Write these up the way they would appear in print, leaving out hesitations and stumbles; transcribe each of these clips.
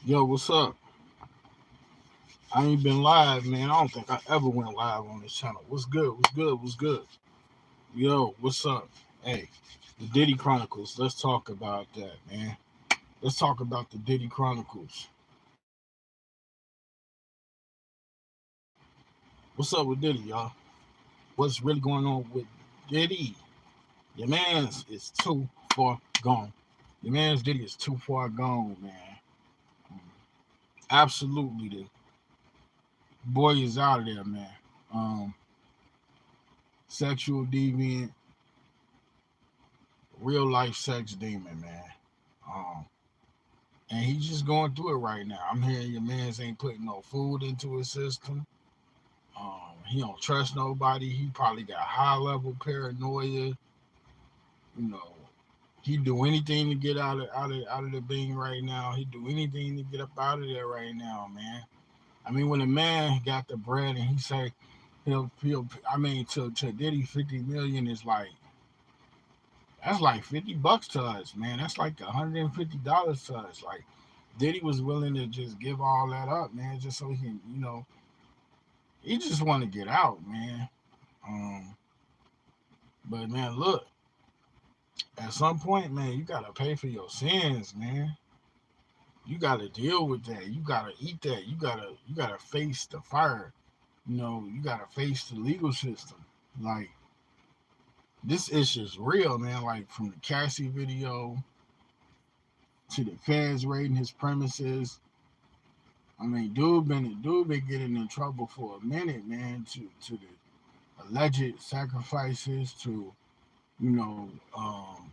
Yo, what's up? I ain't been live, man. I don't think I ever went live on this channel. What's good? What's good? What's good? Yo, what's up? Hey, the Diddy Chronicles. Let's talk about that, man. Let's talk about the Diddy Chronicles. What's up with Diddy, y'all? What's really going on with Diddy? Your man's is too far gone. Your man's Diddy is too far gone, man. Absolutely, the boy is out of there, man. Um, Sexual deviant, real life sex demon, man. Um, and he's just going through it right now. I'm hearing your man's ain't putting no food into his system. He don't trust nobody. He probably got high level paranoia. You know, he do anything to get out of the being right now. He do anything to get up out of there right now, man. I mean, when a man got the bread and he say he'll I mean to Diddy 50 million is like that's like $50 to us, man. That's like $150 to us. Like Diddy was willing to just give all that up, man, just so he can, he just want to get out, man. Um, but man, look, at some point, man, you gotta pay for your sins, man. You gotta deal with that. You gotta eat that. You gotta face the fire. You gotta face the legal system. Like this issue's real, man. Like from the Cassie video to the feds raiding his premises. I mean, dude been getting in trouble for a minute, man. To the alleged sacrifices, to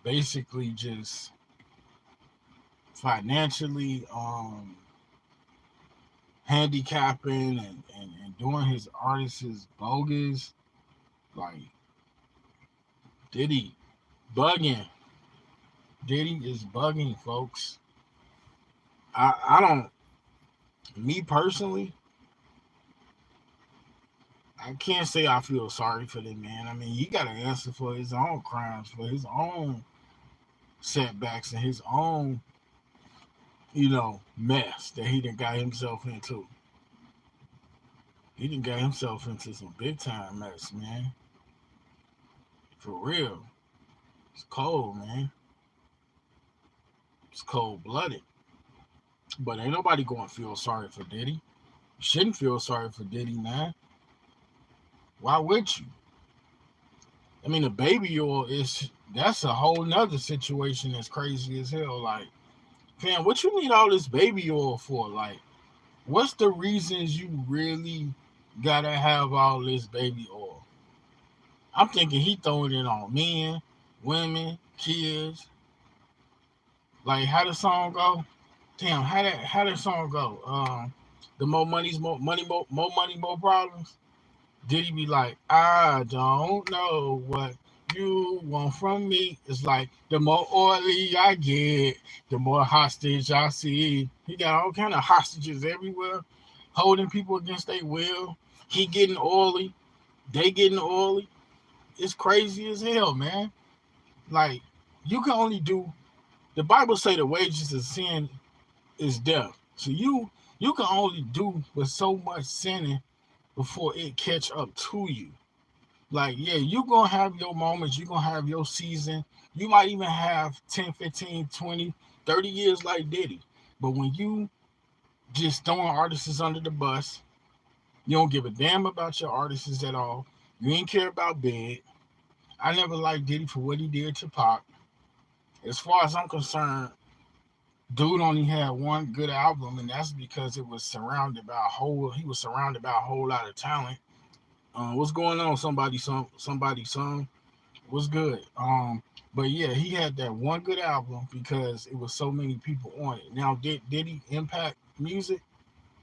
basically just financially handicapping and doing his artists bogus. Like Diddy bugging. Diddy is bugging, folks. I don't. Me personally, I can't say I feel sorry for the man. I mean, he got to answer for his own crimes, for his own setbacks, and his own, mess that he done got himself into. He done got himself into some big time mess, man. For real. It's cold, man. It's cold blooded. But ain't nobody going to feel sorry for Diddy. You shouldn't feel sorry for Diddy, man. Why would you? I mean, the baby oil that's a whole nother situation that's crazy as hell. Like, fam, what you need all this baby oil for? Like, what's the reasons you really gotta have all this baby oil? I'm thinking he throwing it on men, women, kids. Like, how the song go? Damn, how that song go? The more money's more money, more problems. Did he be like, I don't know what you want from me? It's like the more oily I get, the more hostage I see. He got all kind of hostages everywhere, holding people against their will. He getting oily, they getting oily. It's crazy as hell, man. Like you can only do. The Bible say the wages of sin is death. So you can only do with so much sinning before it catch up to you. Like, yeah, you gonna have your moments, you gonna have your season. You might even have 10, 15, 20, 30 years like Diddy. But when you just throwing artists under the bus, you don't give a damn about your artists at all. You ain't care about Big. I never liked Diddy for what he did to Pop. As far as I'm concerned, dude only had one good album, and that's because it was surrounded by a whole. He was surrounded by a whole lot of talent. What's going on? Somebody song. What's good? But yeah, he had that one good album because it was so many people on it. Now, did he impact music?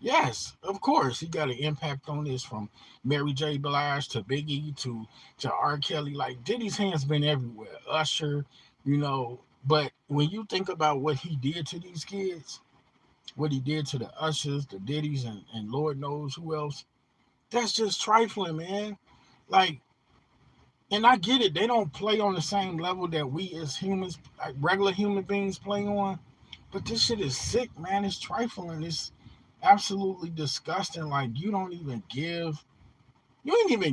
Yes, of course. He got an impact on this from Mary J. Blige to Biggie to R. Kelly. Like Diddy's hands been everywhere. Usher, you know. But when you think about what he did to these kids, what he did to the Ushers, the Diddy's, and Lord knows who else, that's just trifling, man. Like, and I get it. They don't play on the same level that we as humans, like regular human beings, play on. But this shit is sick, man. It's trifling. It's absolutely disgusting. Like you ain't even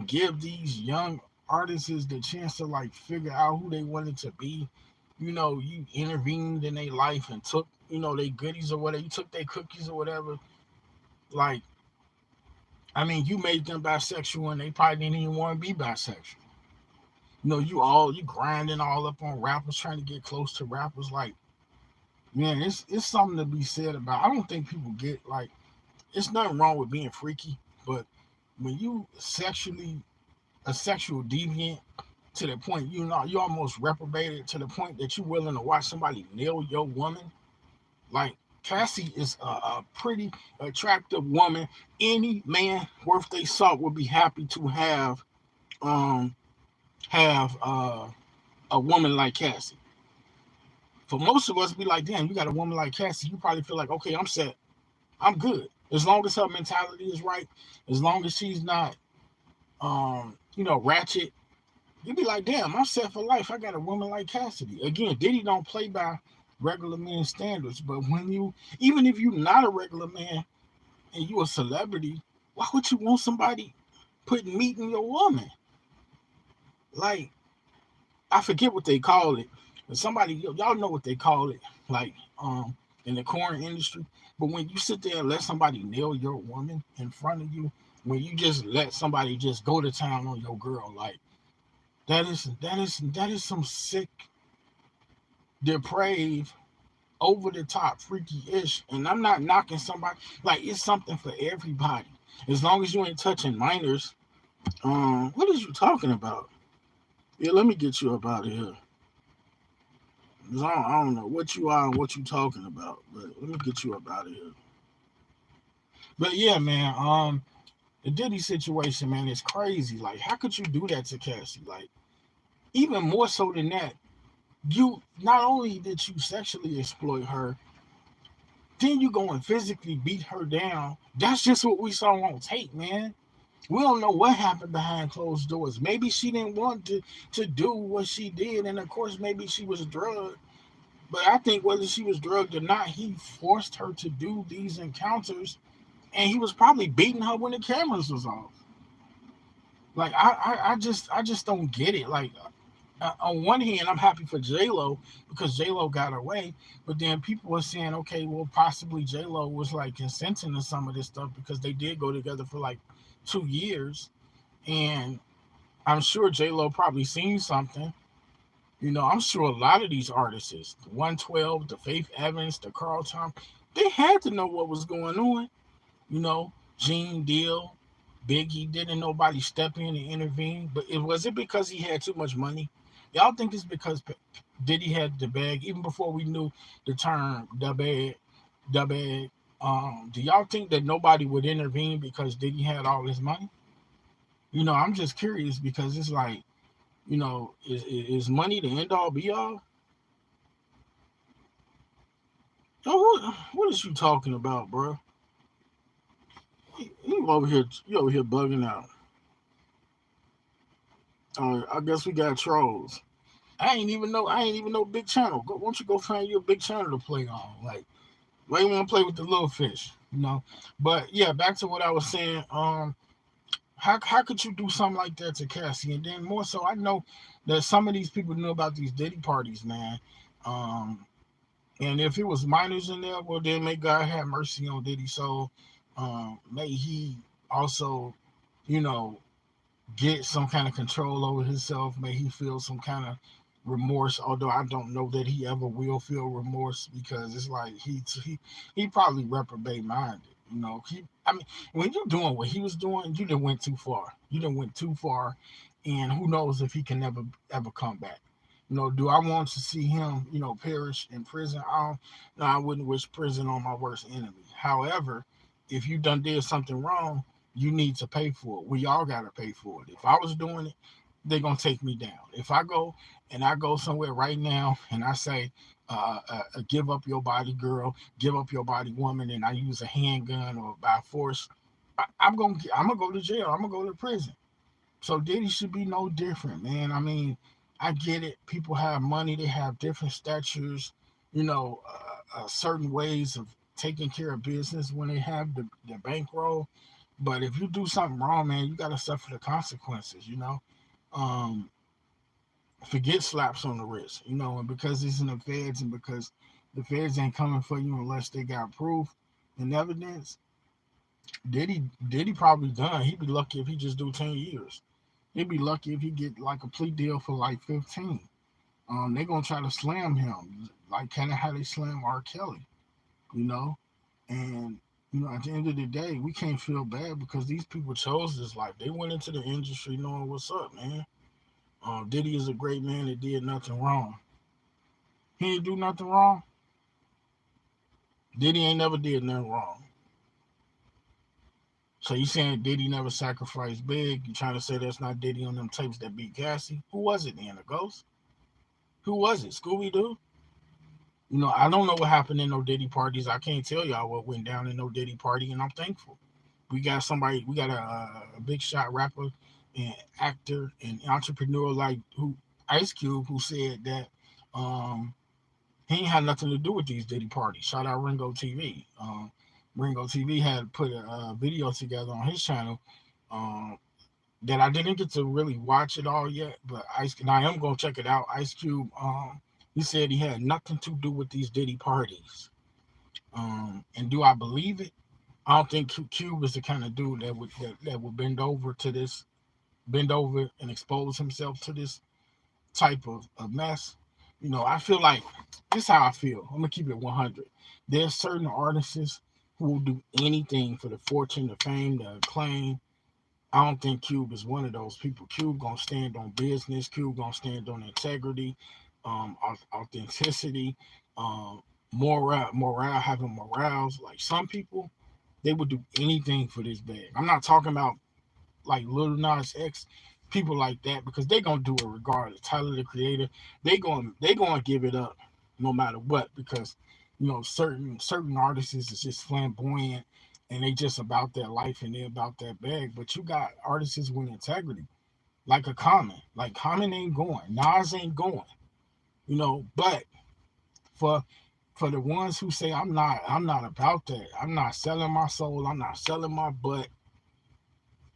give these young artists the chance to like figure out who they wanted to be. You intervened in their life and took, their goodies or whatever. You took their cookies or whatever. Like, I mean, you made them bisexual and they probably didn't even want to be bisexual. You grinding all up on rappers, trying to get close to rappers. Like, man, it's something to be said about. I don't think people get like it's nothing wrong with being freaky, but when you sexually a sexual deviant to the point you almost reprobated to the point that you're willing to watch somebody nail your woman. Like Cassie is a pretty attractive woman. Any man worth their salt would be happy to um have a woman like Cassie. For most of us, be like, damn, you got a woman like Cassie, you probably feel like, okay, I'm set, I'm good. As long as her mentality is right, as long as she's not, ratchet, you'd be like, damn, I'm set for life. I got a woman like Cassidy. Again, Diddy don't play by regular man standards, but even if you're not a regular man and you a celebrity, why would you want somebody putting meat in your woman? Like, I forget what they call it, but y'all know what they call it, like, in the corn industry. But when you sit there and let somebody nail your woman in front of you, when you just let somebody just go to town on your girl, like that is some sick, depraved, over the top, freaky ish. And I'm not knocking somebody. Like it's something for everybody. As long as you ain't touching minors. What is you talking about? Yeah, let me get you up out of here. 'Cause I don't know what you are and what you talking about, but let me get you up out of here. But yeah, man, the Diddy situation, man, is crazy. Like, how could you do that to Cassie? Like, even more so than that, you not only did you sexually exploit her, then you go and physically beat her down. That's just what we saw on tape, man. We don't know what happened behind closed doors. Maybe she didn't want to do what she did, and of course, maybe she was drugged. But I think whether she was drugged or not, he forced her to do these encounters, and he was probably beating her when the cameras was off. Like I just don't get it. Like on one hand, I'm happy for J Lo because J Lo got her way, but then people were saying, okay, well, possibly J Lo was like consenting to some of this stuff because they did go together for like 2 years, and I'm sure J Lo probably seen something. I'm sure a lot of these artists, the 112, the Faith Evans, the Carl Tom, they had to know what was going on. Gene Deal, Biggie, didn't nobody step in and intervene. But was it because he had too much money? Y'all think it's because Diddy had the bag even before we knew the term the bag? Do y'all think that nobody would intervene because Diddy had all his money? I'm just curious because it's like, is money the end all be all? What is you talking about, bro? You over here bugging out. I guess we got trolls. I ain't even know big channel. Why don't you go find you a big channel to play on? Like, why you want to play with the little fish? But yeah, back to what I was saying. How could you do something like that to Cassie? And then more so, I know that some of these people knew about these Diddy parties, man. Um, and if it was minors in there, well, then may God have mercy on Diddy. So, may he also, you know, get some kind of control over himself. May he feel some kind of remorse. Although I don't know that he ever will feel remorse because it's like he probably reprobate minded. I mean, when you're doing what he was doing, you didn't went too far. You didn't went too far, and who knows if he can ever come back. Do I want to see him, perish in prison? I don't. No, I wouldn't wish prison on my worst enemy. However, if you done did something wrong, you need to pay for it. We all got to pay for it. If I was doing it, they're going to take me down. If I go somewhere right now and I say, give up your body, girl, give up your body, woman, and I use a handgun or by force, I'm gonna go to jail. I'm gonna go to prison. So Diddy should be no different, man. I mean, I get it. People have money. They have different statures. certain ways of taking care of business when they have the bankroll. But if you do something wrong, man, you got to suffer the consequences, you know. Um, Forget slaps on the wrist, you know, and because it's in the feds and because the feds ain't coming for you unless they got proof and evidence. Diddy probably done. He'd be lucky if he just do 10 years. He'd be lucky if he get like a plea deal for like 15. They gonna try to slam him, like kind of how they slam R. Kelly, you know. And you know, at the end of the day, we can't feel bad because these people chose this life. They went into the industry knowing what's up, man. Diddy is a great man that did nothing wrong. He ain't do nothing wrong. Diddy ain't never did nothing wrong. So you saying Diddy never sacrificed big? You trying to say that's not Diddy on them tapes that beat Cassie? Who was it then? A ghost? Who was it? Scooby Doo? You know, I don't know what happened in no Diddy parties. I can't tell y'all what went down in no Diddy party, and I'm thankful. We got a big shot rapper and actor and entrepreneur like who Ice Cube, who said that um, he ain't had nothing to do with these Diddy parties. Shout out Ringo TV. Ringo TV had put a video together on his channel um, that I didn't get to really watch it all yet, but and I am gonna check it out. Ice Cube, he said he had nothing to do with these Diddy parties. And do I believe it? I don't think Cube is the kind of dude that would bend over and expose himself to this type of mess. You know, I feel like this is how I feel. I'm gonna keep it 100. There's certain artists who will do anything for the fortune, the fame, the acclaim. I don't think Cube is one of those people. Cube gonna stand on business. Cube gonna stand on integrity, authenticity, having morals. Like some people, they would do anything for this bag. I'm not talking about like Lil Nas X, people like that, because they gonna do it regardless. Tyler the Creator, they gonna give it up no matter what, because you know certain artists is just flamboyant and they just about their life and they about that bag. But you got artists with integrity, like a Common. Like Common ain't going, Nas ain't going, you know. But for the ones who say I'm not about that, I'm not selling my soul, I'm not selling my butt,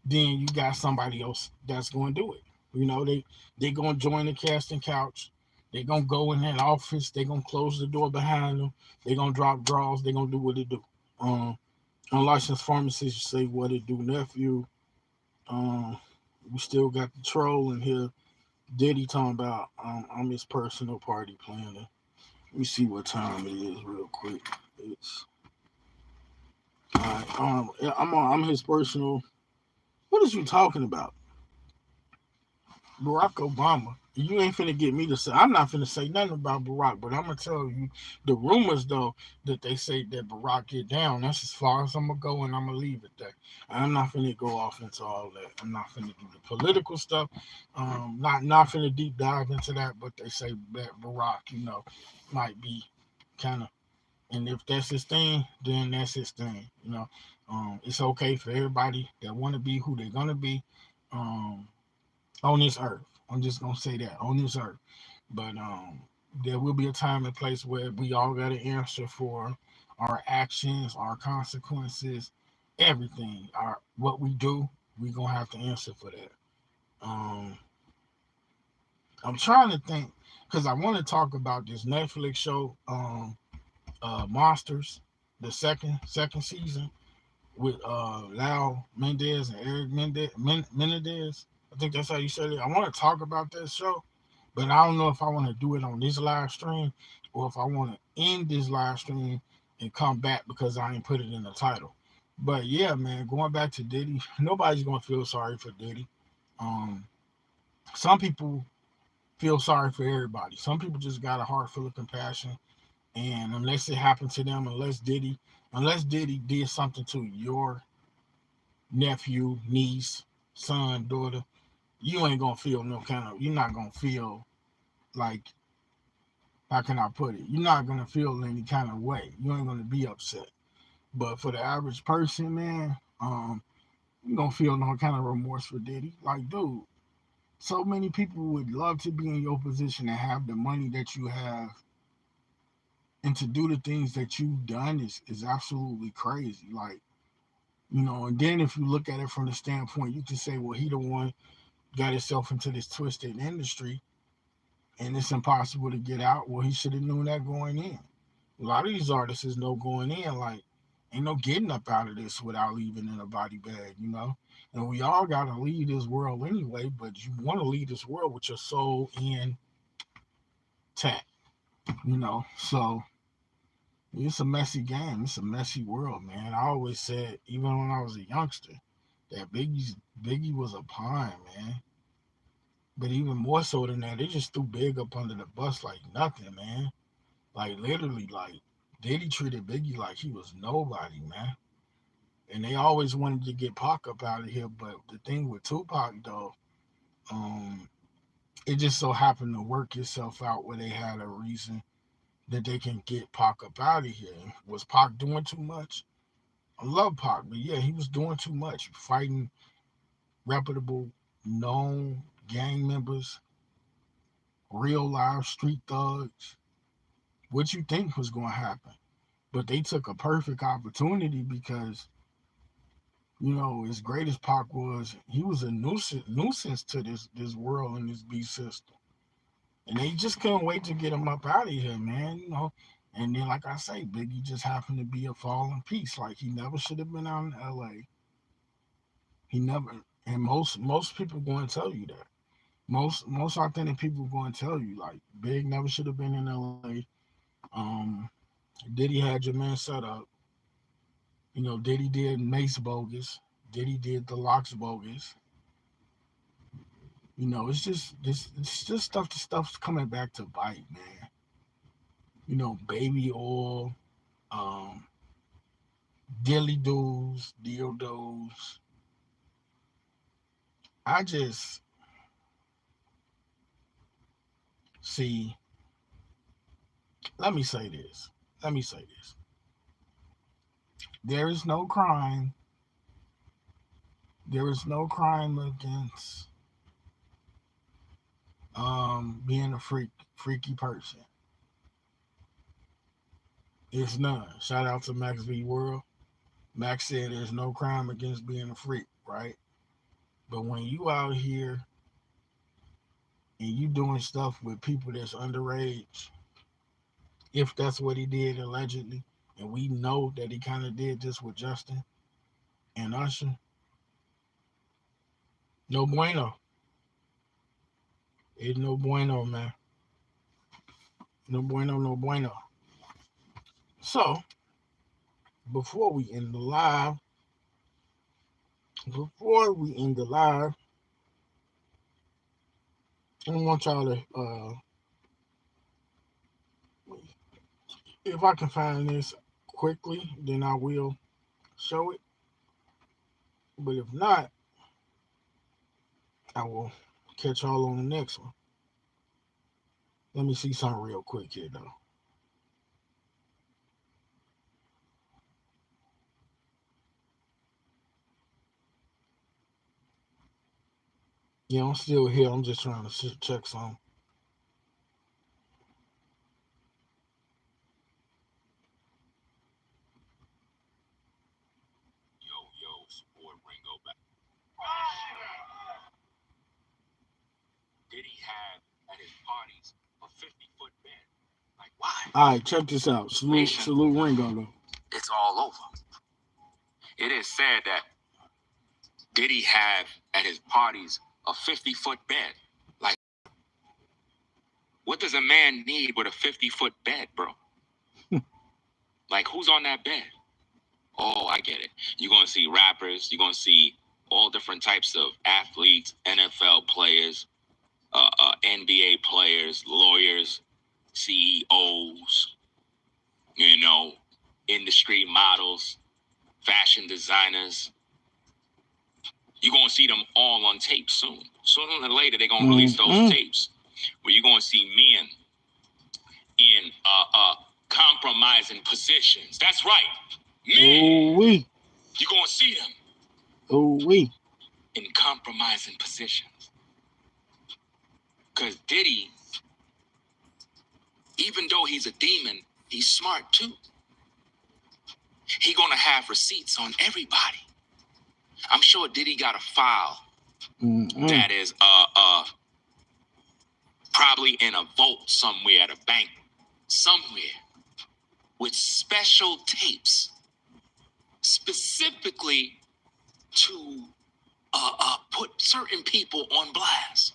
then you got somebody else that's going to do it. You know, they going to join the casting couch. They going to go in that office. They going to close the door behind them. They going to drop draws. They going to do what they do. Unlicensed pharmacists say what it do, nephew. Um, we still got the troll in here. Diddy talking about I'm his personal party planner. Let me see what time it is real quick. It's all right. I'm his personal. What is you talking about? Barack Obama. You ain't finna get me to say. I'm not finna say nothing about Barack, but I'm gonna tell you the rumors though that they say that Barack get down. That's as far as I'm gonna go, and I'm gonna leave it there. I'm not finna go off into all that. I'm not finna do the political stuff. Not finna deep dive into that. But they say that Barack, you know, might be kind of. And if that's his thing, then that's his thing. You know, it's okay for everybody that want to be who they're gonna be. Um, on this earth. I'm just gonna say that on this earth. But there will be a time and place where we all got to answer for our actions, our consequences, everything. Our what we do, we gonna have to answer for that. Um, I'm trying to think because I want to talk about this Netflix show, Monsters, the second season with Lau Mendez and Eric Menendez. I think that's how you said it. I want to talk about that show, but I don't know if I want to do it on this live stream or if I want to end this live stream and come back because I ain't put it in the title. But yeah, man, going back to Diddy, nobody's gonna feel sorry for Diddy. Um, some people feel sorry for everybody. Some people just got a heart full of compassion, and unless it happened to them, unless Diddy did something to your nephew, niece, son, daughter, you ain't gonna feel no kind of. You're not gonna feel like, how can I put it? You're not gonna feel any kind of way. You ain't gonna be upset. But for the average person, man, you don't feel no kind of remorse for Diddy. Like, dude, so many people would love to be in your position and have the money that you have and to do the things that you've done is absolutely crazy. Like, you know, and then if you look at it from the standpoint, you can say, well, he the one got himself into this twisted industry and it's impossible to get out. Well, he should have known that going in. A lot of these artists know going in, like, ain't no getting up out of this without leaving in a body bag, you know? And we all got to leave this world anyway, but you want to leave this world with your soul intact, you know? So it's a messy game. It's a messy world, man. I always said, even when I was a youngster, that Biggie was a pawn, man. But even more so than that, they just threw Big up under the bus like nothing, man. Like literally, like Diddy treated Biggie like he was nobody, man. And they always wanted to get Pac up out of here. But the thing with Tupac though, um, it just so happened to work itself out where they had a reason that they can get Pac up out of here. Was Pac doing too much? I love Pac, but yeah, he was doing too much, fighting reputable, known gang members, real live street thugs. What you think was going to happen? But they took a perfect opportunity because, you know, as great as Pac was, he was a nuisance to this world and this beast system. And they just couldn't wait to get him up out of here, man. You know, and then like I say, Biggie just happened to be a fallen piece. Like he never should have been out in L.A. He never. And most people going to tell you that. Most authentic people going to tell you like Big never should have been in L.A. Um, Diddy had your man set up. You know, Diddy did Mace bogus. Diddy did the Locks bogus. You know, it's just stuff's coming back to bite, man. You know, baby oil, um, dilly doos, dildos. I just see. Let me say this. Let me say this. There is no crime. There is no crime against being a freaky person. It's none. Shout out to Max V World. Max said there's no crime against being a freak, right? But when you out here and you doing stuff with people that's underage, if that's what he did allegedly, and we know that he kind of did this with Justin and Usher, no bueno. It's no bueno, man. No bueno, no bueno. So, before we end the live, before we end the live, I want y'all to, if I can find this quickly, then I will show it. But if not, I will catch y'all on the next one. Let me see something real quick here, though. Yeah, I'm still here. I'm just trying to check some. All right, check this out. Salute Ringo, though. It's all over. It is said that Diddy had at his parties a 50-foot bed. Like, what does a man need with a 50-foot bed, bro? Like, who's on that bed? Oh, I get it. You're going to see rappers. You're going to see all different types of athletes, NFL players, NBA players, lawyers, CEOs, you know, industry models, fashion designers. You're going to see them all on tape soon. Sooner or later, they're going to release those tapes where you're going to see men in compromising positions. That's right. Men. Ooh-wee. You're going to see them. Ooh-wee. In compromising positions. Because Diddy, even though he's a demon, He's smart too. He gonna have receipts on everybody. I'm sure Diddy got a file that is probably in a vault somewhere at a bank somewhere with special tapes specifically to put certain people on blast.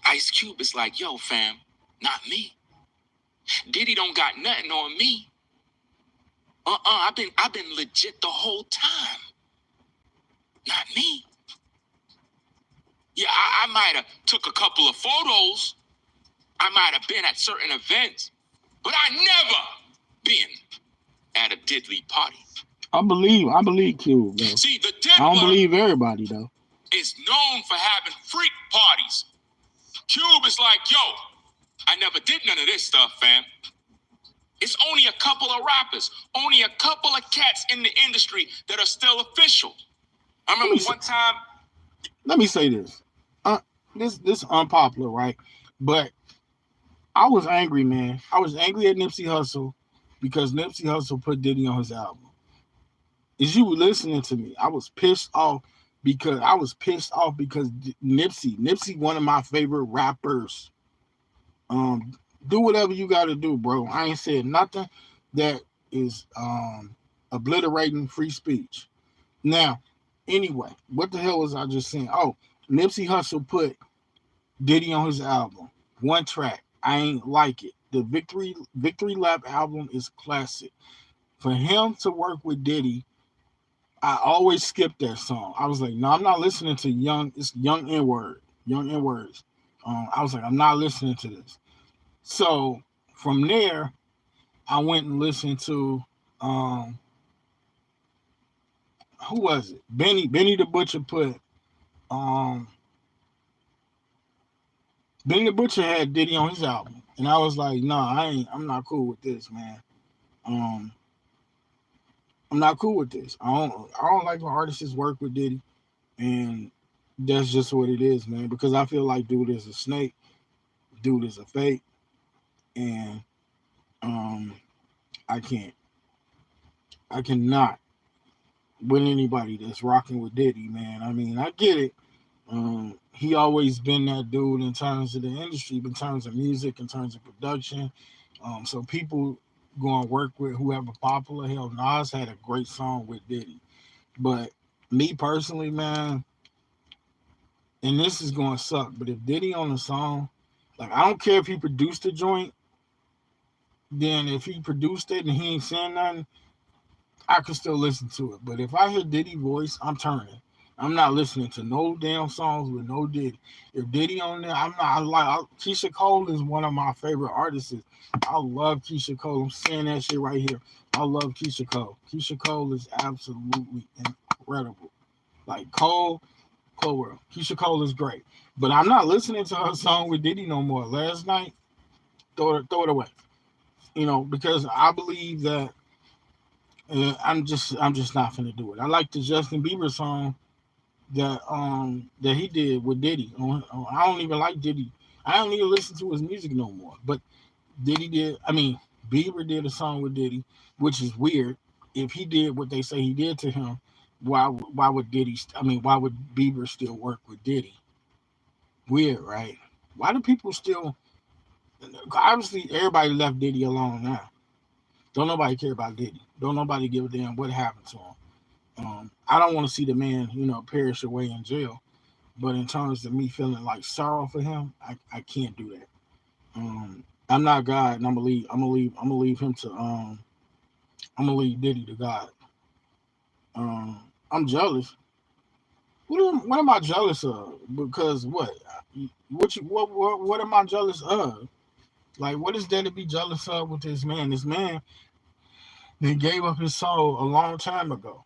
Ice Cube is like, yo, fam, not me. Diddy don't got nothing on me. I've been legit the whole time. Not me. Yeah, I might have took a couple of photos. I might have been at certain events, but I never been at a diddly party. I believe Cube, though. See, the I don't believe everybody, though. Is known for having freak parties. Cube is like, yo, I never did none of this stuff, fam. It's only a couple of rappers, only a couple of cats in the industry that are still official. I remember one time. Let me say this. This unpopular, right? But I was angry, man. I was angry at Nipsey Hussle because Nipsey Hussle put Diddy on his album. As you were listening to me, I was pissed off because Nipsey, one of my favorite rappers. Do whatever you got to do, bro. I ain't said nothing that is obliterating free speech. Now, anyway, what the hell was I just saying? Oh, Nipsey Hussle put Diddy on his album. One track. I ain't like it. The Victory Lap album is classic. For him to work with Diddy, I always skip that song. I was like, no, I'm not listening to Young N-Word. Young N-Words. I was like, I'm not listening to this. So from there, I went and listened to who was it? Benny the Butcher put Benny the Butcher had Diddy on his album. And I was like, I'm not cool with this, man. I'm not cool with this. I don't like when artists work with Diddy. And that's just what it is, man. Because I feel like dude is a snake. Dude is a fake. And I cannot with anybody that's rocking with Diddy, man. I mean, I get it. He always been that dude in terms of the industry, in terms of music, in terms of production. So people go and work with whoever popular. Hell, Nas had a great song with Diddy. But me personally, man, and this is going to suck, but if Diddy on the song, like, I don't care if he produced the joint, then if he produced it and he ain't saying nothing, I can still listen to it. But if I hear Diddy voice, I'm turning. I'm not listening to no damn songs with no Diddy. If Diddy on there, I'm not. Keisha Cole is one of my favorite artists. I love Keisha Cole. I'm saying that shit right here. I love Keisha Cole. Keisha Cole is absolutely incredible. Like Cole World. Keisha Cole is great. But I'm not listening to her song with Diddy no more. Last night, throw it away. Because I believe that I'm just not finna do it. I like the Justin Bieber song that he did with Diddy. I don't even like Diddy. I don't even listen to his music no more. But Bieber did a song with Diddy, which is weird. If he did what they say he did to him, why would Bieber still work with Diddy? Weird, right? Why do people still? Obviously, everybody left Diddy alone now. Don't nobody care about Diddy. Don't nobody give a damn what happened to him. I don't want to see the man, perish away in jail. But in terms of me feeling like sorrow for him, I can't do that. I'm not God, and I'm gonna leave him to I'm gonna leave Diddy to God. I'm jealous. What am I jealous of? Because what am I jealous of? Like, what is there to be jealous of with this man? This man that gave up his soul a long time ago.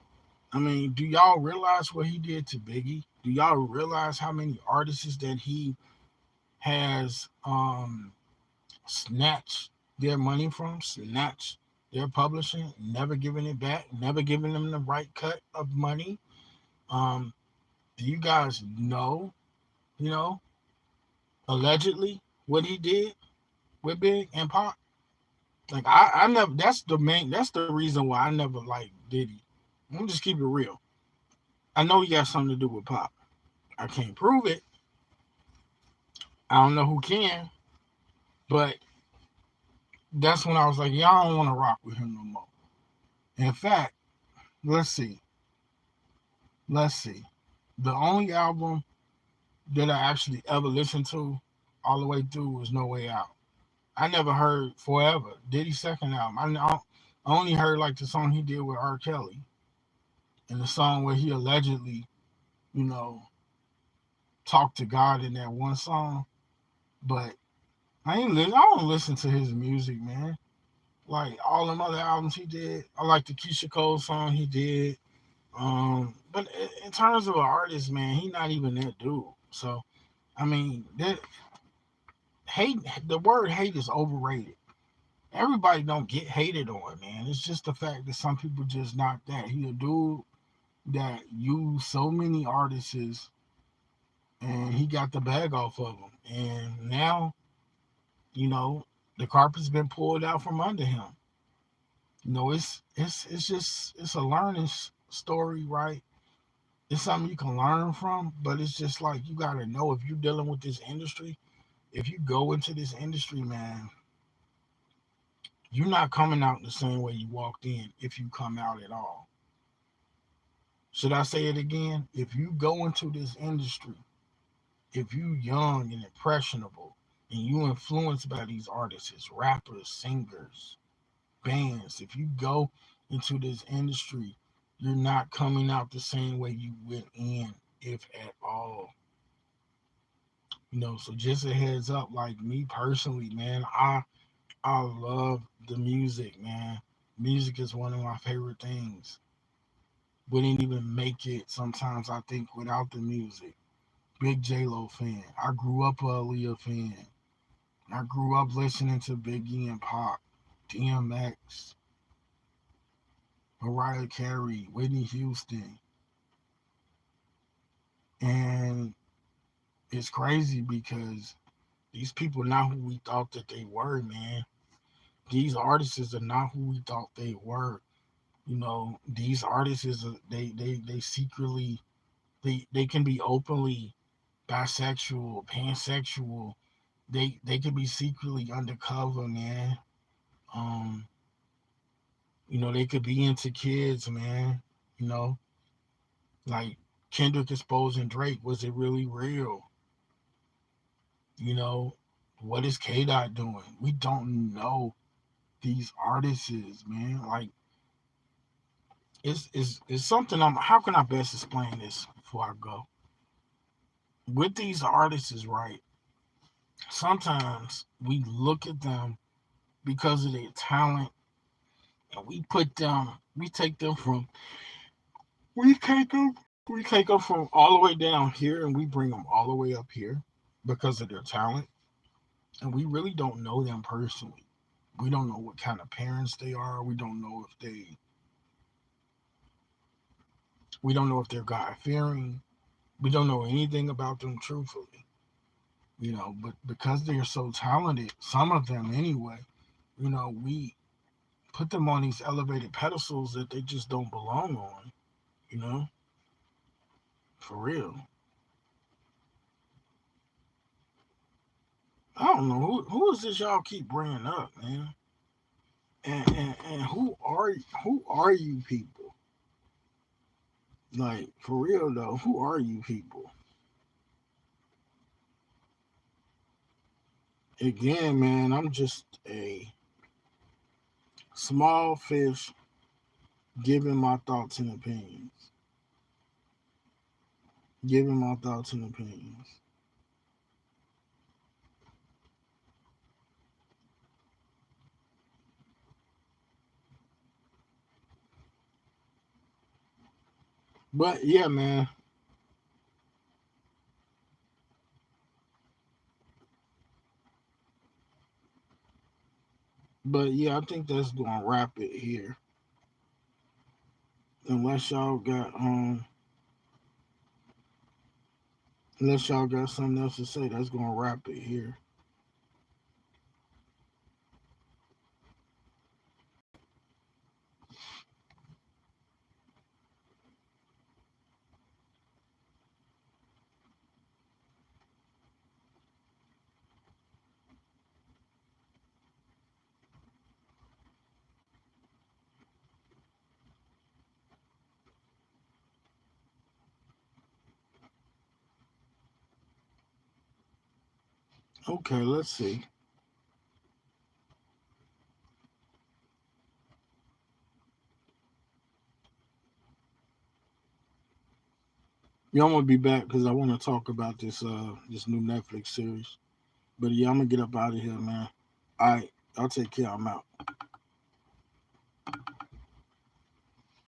I mean, do y'all realize what he did to Biggie? Do y'all realize how many artists that he has snatched their money from, snatched their publishing, never giving it back, never giving them the right cut of money? Do you guys know, allegedly what he did with Big and Pop? Like I never. That's the reason why I never liked Diddy. Let me just keep it real. I know he got something to do with pop. I can't prove it. I don't know who can, but that's when I was like, yeah, I don't want to rock with him no more. In fact, let's see. Let's see. The only album that I actually ever listened to all the way through was No Way Out. I never heard Forever, Diddy's second album. I only heard like the song he did with R. Kelly and the song where he allegedly, you know, talked to God in that one song. But I don't listen to his music, man. Like all them other albums he did. I like the Keisha Cole song he did. But in terms of an artist, man, he not even that dude. So I mean, that hate the word hate is overrated. Everybody don't get hated on, man. It's just the fact that some people just not that. He a dude that used so many artists and he got the bag off of them. And now, you know, the carpet's been pulled out from under him. You know, it's just it's a learning story, right? It's something you can learn from, but it's just like you gotta know if you're dealing with this industry, if you go into this industry, man, you're not coming out the same way you walked in if you come out at all. Should I say it again? If you go into this industry, if you young and impressionable and you influenced by these artists, rappers, singers, bands, if you go into this industry, you're not coming out the same way you went in, if at all. You know, so just a heads up, like me personally, man, I love the music, man. Music is one of my favorite things. Wouldn't even make it sometimes I think without the music. Big J Lo fan. I grew up a Aaliyah fan. I grew up listening to Biggie and Pop, DMX, Mariah Carey, Whitney Houston. And it's crazy because these people not who we thought that they were, man. These artists are not who we thought they were. You know, these artists is they secretly they can be openly bisexual, pansexual. They could be secretly undercover, man. Um, you know, they could be into kids, man. You know, like Kendrick exposing Drake. Was it really real? You know, what is K Dot doing? We don't know these artists, man. Like it's something I'm how can I best explain this before I go? With these artists, right? Sometimes we look at them because of their talent and we take them from we take them from all the way down here and we bring them all the way up here because of their talent, and we really don't know them personally. We don't know what kind of parents they are. We don't know if they're God fearing. We don't know anything about them truthfully, you know. But because they're so talented, some of them anyway, you know, we put them on these elevated pedestals that they just don't belong on. You know, for real. I don't know who is this y'all keep bringing up, man. And who are you people? Like for real though, who are you people? Again, man, I'm just a small fish giving my thoughts and opinions. Giving my thoughts and opinions. But yeah, man. But yeah, I think that's gonna wrap it here. Unless y'all got unless y'all got something else to say, that's gonna wrap it here. Okay, let's see. Yeah, I'm gonna be back because I want to talk about this new Netflix series. But yeah, I'm gonna get up out of here, man. All right, I'll take care. I'm out.